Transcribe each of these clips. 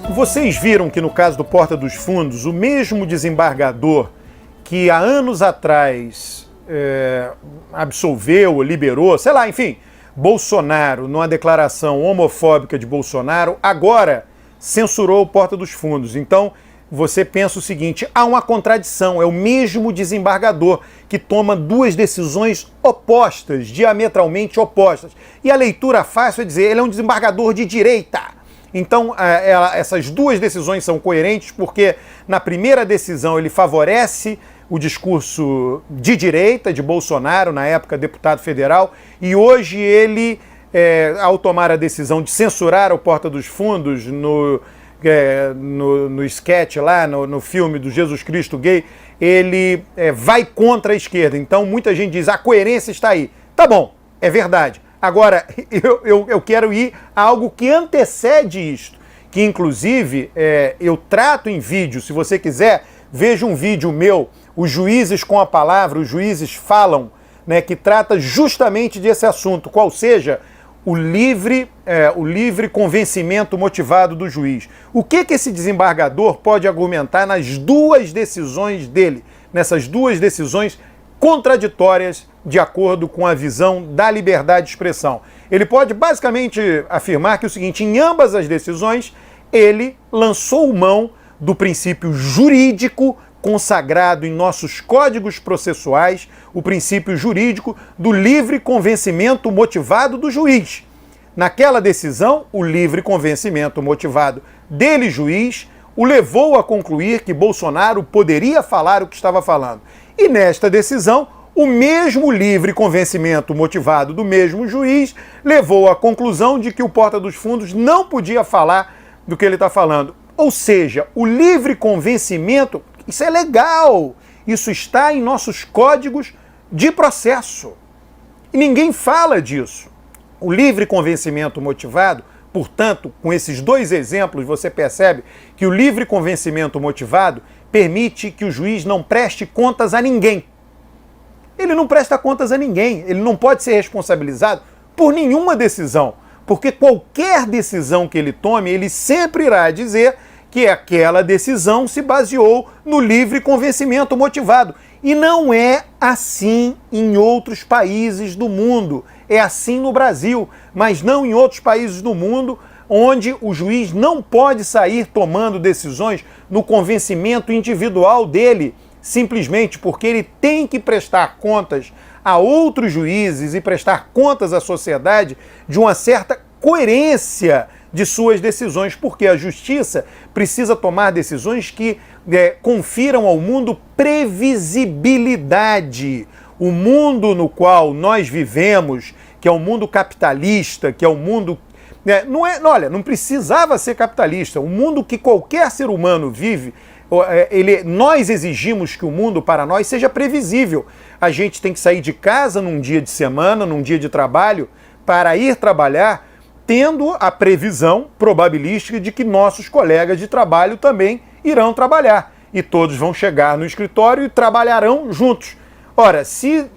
Vocês viram que no caso do Porta dos Fundos, o mesmo desembargador que há anos atrás absolveu, liberou, sei lá, enfim, Bolsonaro, numa declaração homofóbica de Bolsonaro, agora censurou o Porta dos Fundos. Então, você pensa o seguinte, há uma contradição, é o mesmo desembargador que toma duas decisões opostas, diametralmente opostas. E a leitura fácil é dizer, ele é um desembargador de direita. Então, essas duas decisões são coerentes porque na primeira decisão ele favorece o discurso de direita de Bolsonaro, na época deputado federal, e hoje ele, ao tomar a decisão de censurar o Porta dos Fundos no sketch lá, no filme do Jesus Cristo Gay, ele vai contra a esquerda. Então muita gente diz, a coerência está aí. Tá bom, é verdade. Agora, eu quero ir a algo que antecede isto, que inclusive eu trato em vídeo, se você quiser, veja um vídeo meu, Os Juízes com a Palavra, Os Juízes Falam, né, que trata justamente desse assunto, qual seja o livre convencimento motivado do juiz. O que esse desembargador pode argumentar nas duas decisões dele, nessas duas decisões contraditórias de acordo com a visão da liberdade de expressão? Ele pode basicamente afirmar que o seguinte, em ambas as decisões, ele lançou mão do princípio jurídico consagrado em nossos códigos processuais, o princípio jurídico do livre convencimento motivado do juiz. Naquela decisão, o livre convencimento motivado dele, juiz, o levou a concluir que Bolsonaro poderia falar o que estava falando. E nesta decisão, o mesmo livre convencimento motivado do mesmo juiz levou à conclusão de que o Porta dos Fundos não podia falar do que ele está falando. Ou seja, o livre convencimento, isso é legal, isso está em nossos códigos de processo. E ninguém fala disso. O livre convencimento motivado, portanto, com esses dois exemplos, você percebe que o livre convencimento motivado permite que o juiz não preste contas a ninguém. Ele não presta contas a ninguém, ele não pode ser responsabilizado por nenhuma decisão, porque qualquer decisão que ele tome, ele sempre irá dizer que aquela decisão se baseou no livre convencimento motivado. E não é assim em outros países do mundo. É assim no Brasil, mas não em outros países do mundo, onde o juiz não pode sair tomando decisões no convencimento individual dele, simplesmente porque ele tem que prestar contas a outros juízes e prestar contas à sociedade de uma certa coerência de suas decisões, porque a justiça precisa tomar decisões que confiram ao mundo previsibilidade. O mundo no qual nós vivemos, que é um mundo capitalista, que é um mundo... não precisava ser capitalista. O mundo que qualquer ser humano vive, nós exigimos que o mundo para nós seja previsível. A gente tem que sair de casa num dia de semana, num dia de trabalho, para ir trabalhar, tendo a previsão probabilística de que nossos colegas de trabalho também irão trabalhar. E todos vão chegar no escritório e trabalharão juntos. Ora, se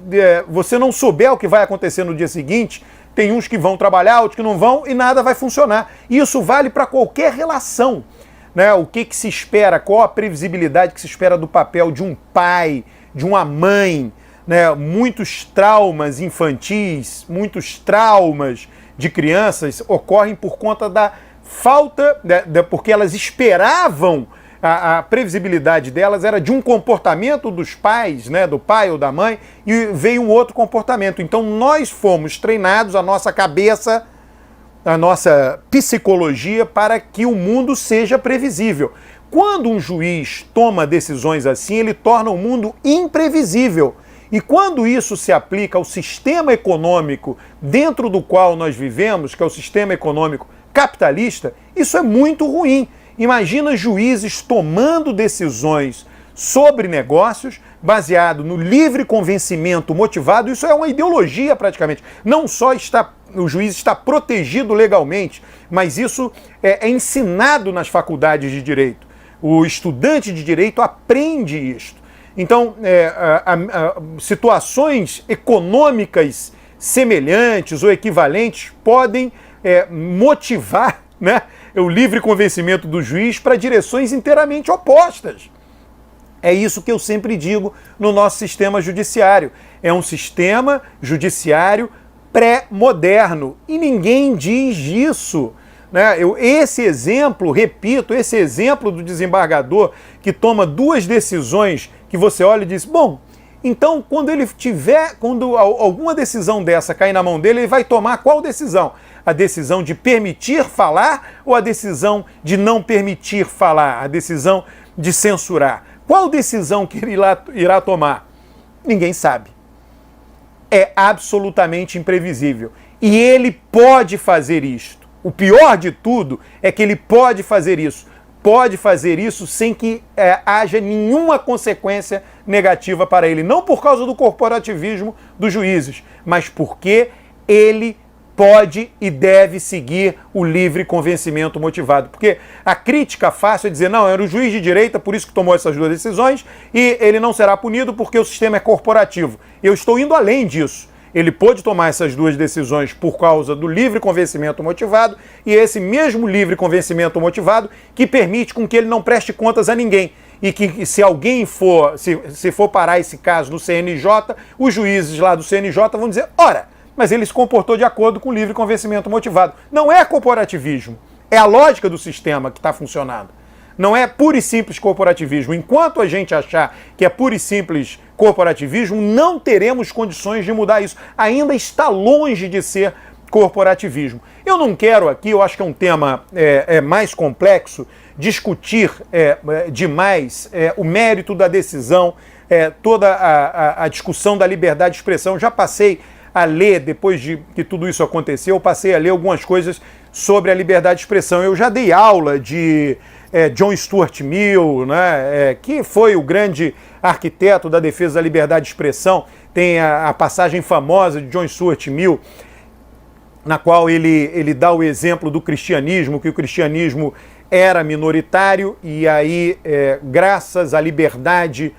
você não souber o que vai acontecer no dia seguinte, tem uns que vão trabalhar, outros que não vão, e nada vai funcionar. E isso vale para qualquer relação. Né? O que se espera, qual a previsibilidade que se espera do papel de um pai, de uma mãe, né? Muitos traumas infantis, muitos traumas de crianças ocorrem por conta da falta, porque elas esperavam, a previsibilidade delas era de um comportamento dos pais, né, do pai ou da mãe, e veio um outro comportamento. Então nós fomos treinados, a nossa cabeça, a nossa psicologia, para que o mundo seja previsível. Quando um juiz toma decisões assim, ele torna o mundo imprevisível. E quando isso se aplica ao sistema econômico dentro do qual nós vivemos, que é o sistema econômico capitalista, isso é muito ruim. Imagina juízes tomando decisões sobre negócios baseado no livre convencimento motivado. Isso é uma ideologia praticamente. Não só o juiz está protegido legalmente, mas isso é ensinado nas faculdades de direito. O estudante de direito aprende isto. Então, situações econômicas semelhantes ou equivalentes podem motivar, né, o livre convencimento do juiz para direções inteiramente opostas. É isso que eu sempre digo no nosso sistema judiciário. É um sistema judiciário pré-moderno e ninguém diz isso. Né? Esse exemplo, repito, esse exemplo do desembargador que toma duas decisões que você olha e diz, bom, então quando alguma decisão dessa cair na mão dele, ele vai tomar qual decisão? A decisão de permitir falar ou a decisão de não permitir falar? A decisão de censurar? Qual decisão que ele irá tomar? Ninguém sabe. É absolutamente imprevisível. E ele pode fazer isto. O pior de tudo é que ele pode fazer isso. Pode fazer isso sem que haja nenhuma consequência negativa para ele. Não por causa do corporativismo dos juízes, mas porque ele pode e deve seguir o livre convencimento motivado. Porque a crítica fácil é dizer, não, era o juiz de direita, por isso que tomou essas duas decisões, e ele não será punido porque o sistema é corporativo. Eu estou indo além disso. Ele pôde tomar essas duas decisões por causa do livre convencimento motivado, e esse mesmo livre convencimento motivado que permite com que ele não preste contas a ninguém. E que se alguém se for parar esse caso no CNJ, os juízes lá do CNJ vão dizer, ora, mas ele se comportou de acordo com o livre convencimento motivado. Não é corporativismo, é a lógica do sistema que está funcionando. Não é puro e simples corporativismo. Enquanto a gente achar que é puro e simples corporativismo, não teremos condições de mudar isso. Ainda está longe de ser corporativismo. Eu não quero aqui, eu acho que é um tema mais complexo, discutir demais o mérito da decisão, toda a discussão da liberdade de expressão. Já passei a ler, depois de que tudo isso aconteceu, eu passei a ler algumas coisas sobre a liberdade de expressão. Eu já dei aula de John Stuart Mill, né, que foi o grande arquiteto da defesa da liberdade de expressão. Tem a passagem famosa de John Stuart Mill, na qual ele dá o exemplo do cristianismo, que o cristianismo era minoritário e aí, graças à liberdade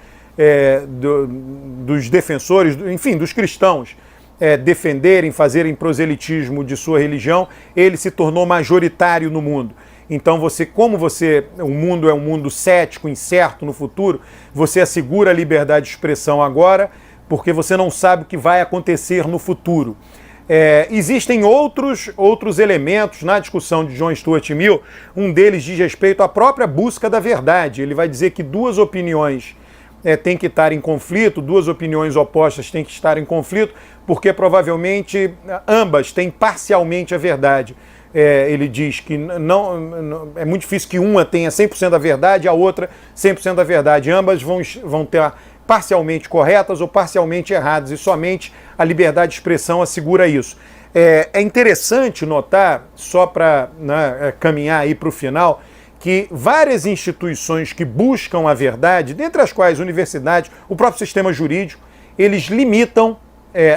dos defensores, enfim, dos cristãos, defenderem, fazerem proselitismo de sua religião, ele se tornou majoritário no mundo. Então o mundo é um mundo cético, incerto no futuro, você assegura a liberdade de expressão agora, porque você não sabe o que vai acontecer no futuro. Existem outros elementos na discussão de John Stuart Mill, um deles diz respeito à própria busca da verdade. Ele vai dizer que duas opiniões têm que estar em conflito, duas opiniões opostas têm que estar em conflito, porque provavelmente ambas têm parcialmente a verdade. Ele diz que é muito difícil que uma tenha 100% da verdade e a outra 100% da verdade. Ambas vão ter parcialmente corretas ou parcialmente erradas, e somente a liberdade de expressão assegura isso. É interessante notar, só para caminhar aí para o final, que várias instituições que buscam a verdade, dentre as quais universidades, o próprio sistema jurídico, eles limitam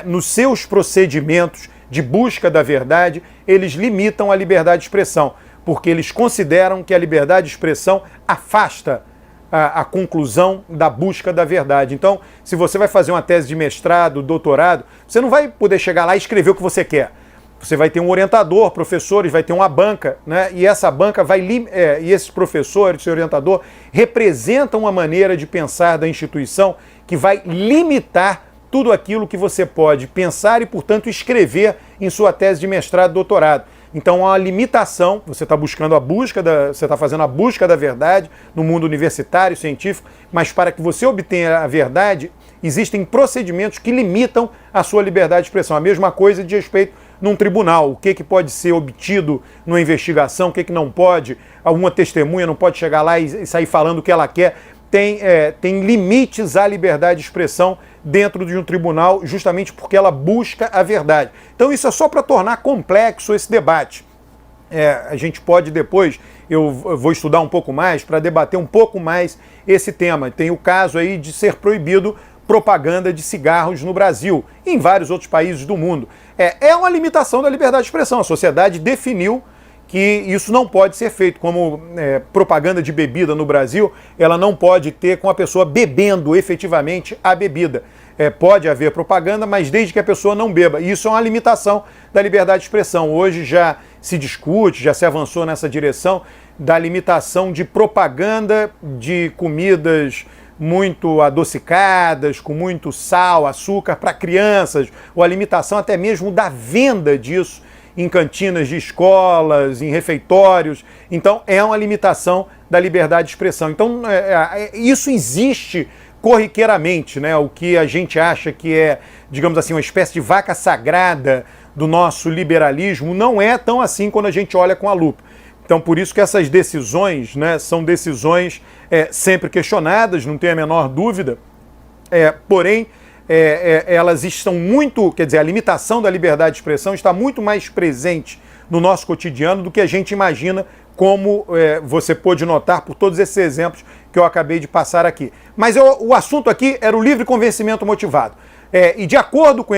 nos seus procedimentos de busca da verdade, eles limitam a liberdade de expressão, porque eles consideram que a liberdade de expressão afasta a conclusão da busca da verdade. Então, se você vai fazer uma tese de mestrado, doutorado, você não vai poder chegar lá e escrever o que você quer. Você vai ter um orientador, professores, vai ter uma banca, né? E essa banca e esses professores, esse orientador, representam uma maneira de pensar da instituição que vai limitar tudo aquilo que você pode pensar e, portanto, escrever em sua tese de mestrado, doutorado. Então há uma limitação, você está fazendo a busca da verdade no mundo universitário, científico, mas para que você obtenha a verdade, existem procedimentos que limitam a sua liberdade de expressão. A mesma coisa de respeito num tribunal, o que pode ser obtido numa investigação, o que não pode, alguma testemunha não pode chegar lá e sair falando o que ela quer. Tem limites à liberdade de expressão dentro de um tribunal, justamente porque ela busca a verdade. Então isso é só para tornar complexo esse debate. A gente pode depois, eu vou estudar um pouco mais para debater um pouco mais esse tema. Tem o caso aí de ser proibido propaganda de cigarros no Brasil e em vários outros países do mundo. É uma limitação da liberdade de expressão. A sociedade definiu que isso não pode ser feito, como propaganda de bebida no Brasil, ela não pode ter com a pessoa bebendo efetivamente a bebida. Pode haver propaganda, mas desde que a pessoa não beba. Isso é uma limitação da liberdade de expressão. Hoje já se discute, já se avançou nessa direção, da limitação de propaganda de comidas muito adocicadas, com muito sal, açúcar para crianças, ou a limitação até mesmo da venda disso em cantinas de escolas, em refeitórios. Então, é uma limitação da liberdade de expressão. Então, isso existe corriqueiramente, né? O que a gente acha que é, digamos assim, uma espécie de vaca sagrada do nosso liberalismo, não é tão assim quando a gente olha com a lupa. Então, por isso que essas decisões, né, são decisões sempre questionadas, não tem a menor dúvida, porém, elas estão muito, quer dizer, a limitação da liberdade de expressão está muito mais presente no nosso cotidiano do que a gente imagina, como você pôde notar por todos esses exemplos que eu acabei de passar aqui. Mas o assunto aqui era o livre convencimento motivado. E de acordo com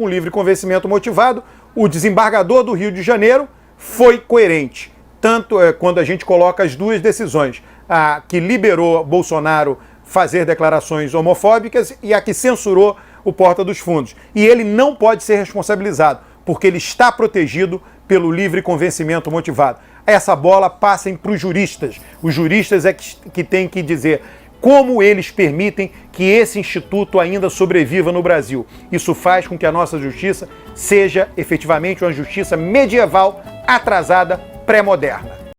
o livre convencimento motivado, o desembargador do Rio de Janeiro foi coerente, tanto quando a gente coloca as duas decisões, a que liberou Bolsonaro fazer declarações homofóbicas e a que censurou o Porta dos Fundos. E ele não pode ser responsabilizado, porque ele está protegido pelo livre convencimento motivado. Essa bola passa para os juristas. Os juristas é que têm que dizer como eles permitem que esse instituto ainda sobreviva no Brasil. Isso faz com que a nossa justiça seja efetivamente uma justiça medieval, atrasada, pré-moderna.